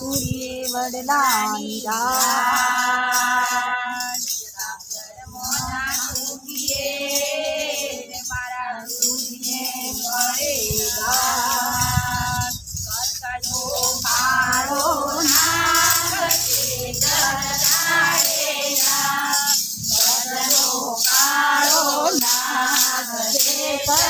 સૂર્ય વડલાની રાત મોના સૂર્ય મારા સૂર્ય મળે કરકડો કાળો નાગ જરદાડે કરકડો કાળો નાગ જરદાડે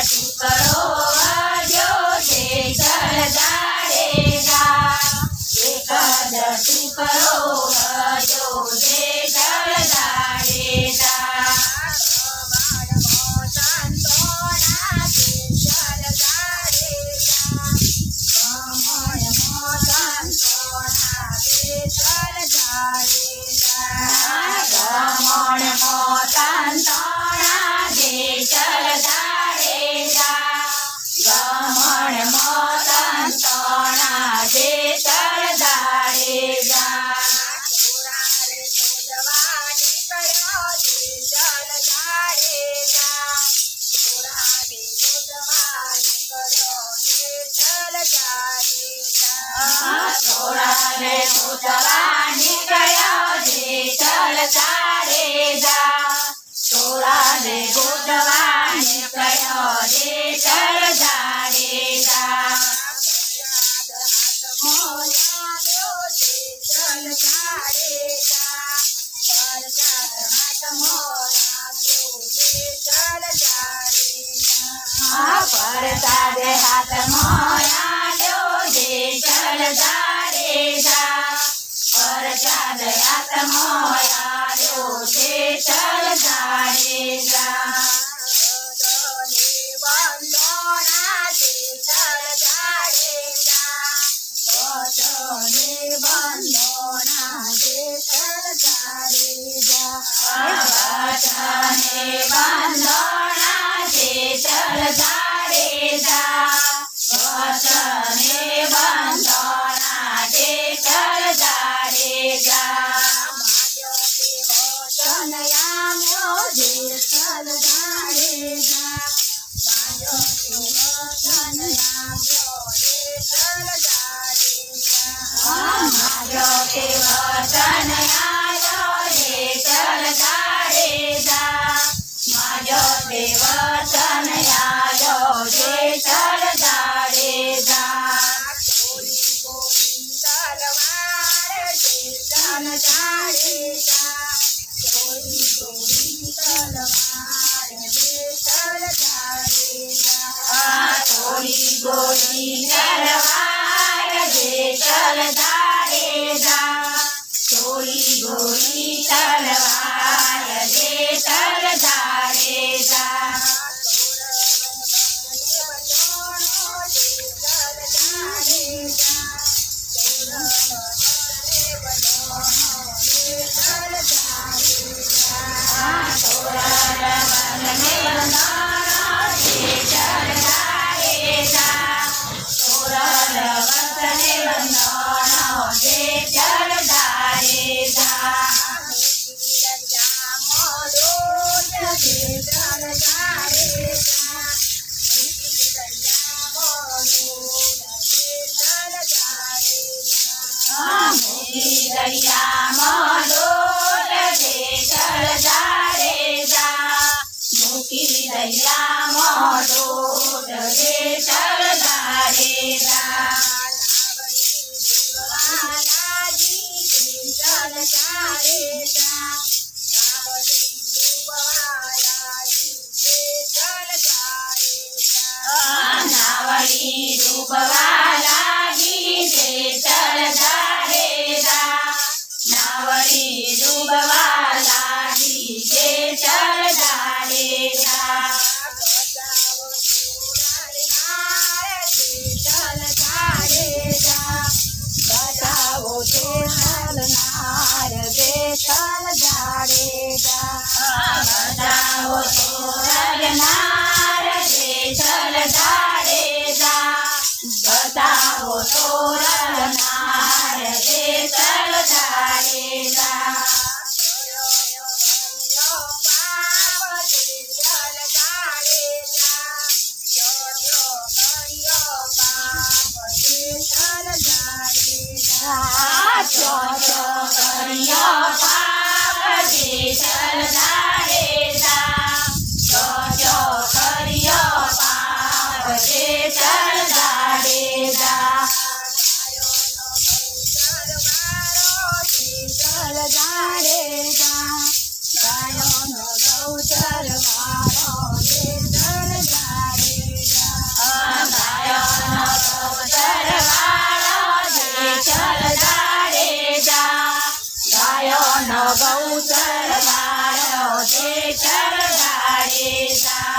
ટુકડો વાગ્યો છે જળદાડે જા મોતન તોણા જે ચલ જાડે જા છોરાને શોધવા નીકળ્યો જે ચલ જાડે જા છોરાને શોધવા નીકળ્યો જે ચલ જાડે જા છોરાને શોધવા નીકળ્યો જે ચલ જાડે જા છોરાને ગોતવા નીકળ્યો જે ચલ જાડે જા પ્રસાદ હાથમાં આલ્યો જે ચલ જાડે જા પ્રસાદ હાથમાં આલ્યો જે ચલ જાડે જા બંધોણા જે ચલ જાડે જા બંધોણા જે ચલ જાડે જા બંધોણા જે ચલ જાડે જા વચને બંધોણા જે ચલ જાડે જા વચન આમ્યો જે ચલ જાડે જા વચન આમ્યો જે ચલ જાડે જા કે વચન આમ્યો જે ચલ જાડે જા માજો તે વચન આયો જે ચલ જાડે જા થોડી ગોળી તલવાર જે ચલ જાડે જા થોડી ગોળી તલવાર જે ચલ જાડે જા થોડી ગોળી તલવાર જે ચલ જાડે જા થોડી ગોળી તલવાર જે ચલ જાડે જા દરિયામાં ડોલ જે ચલ જાડે જા મૂકી દરિયામાં ડોલ જે ચલ જાડે જા લાગી જે ચલ જાડે જા નાવડી ડૂબવા લાગી જે ચલ જાડે જા નાવડી ડૂબવા લાગી જે ચલ જાડે જા બચાવો ચોરનાર જે ચલ જાડે જા બચાવો ચોરનાર જે ચલ જાડે જા બચાવો ચોરનાર જે ચલ જાડે જા ચો ચો કર્યો પાપ જે ચલ જાડે જા ચો ચો કર્યો પાપ જે ચલ જાડે જા ચલ જાડે જા ગાયોનો ગૌચર વાળો જે ચલ જાડે જા ગાયોનો ગૌચર વાળો જે ચલ જાડે જા ગાયોનો ગૌચર વાળો જે ચલ જાડે જા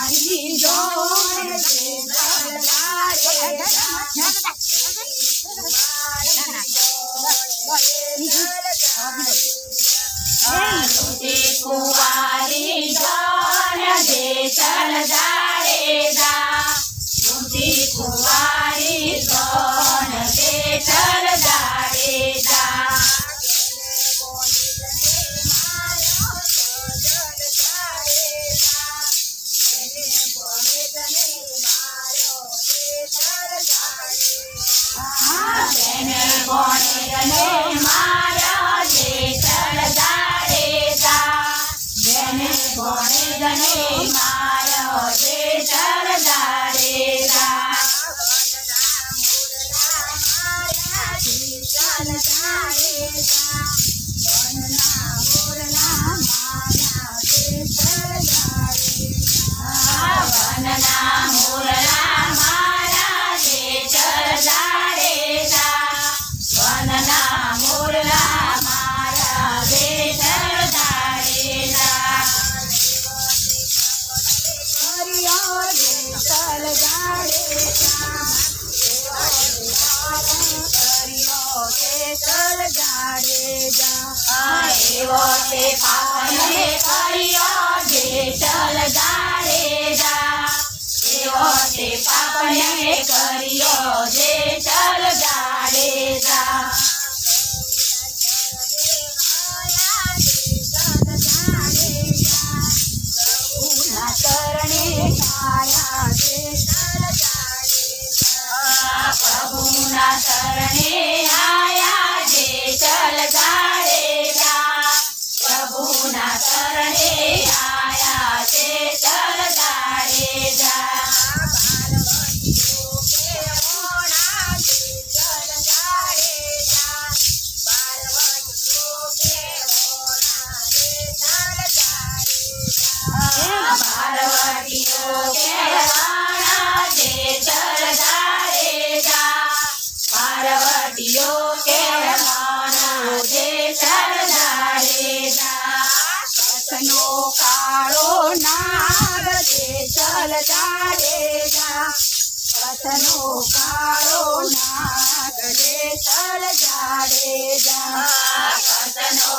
કુંવારી જોડ જે ચલ જાડે કુંવારી જોડ જે ચલ જાડે જા એવો તે પાપને કર્યો જે ચલ જાડેજા એવો તે પાપને કર્યો જે ચલ જાડેજા પ્રભુના ચરણે આયા જે ચલ જાડેજા પ્રભુના ચરણે આયા જે ચલ જાડેજા પ્રભુના ચરણે આયા જે ચલ જાડેજા પાર્વતીઓ કહેવાના જે ચલ જાડેજા પાર્વતીઓ કહેવાના જે ચલ જાડેજા કચ્છનો કાળો નાગ જે ચલ જાડેજા કચ્છનો કાળો નાગ જે ચલ જાડેજા કચ્છનો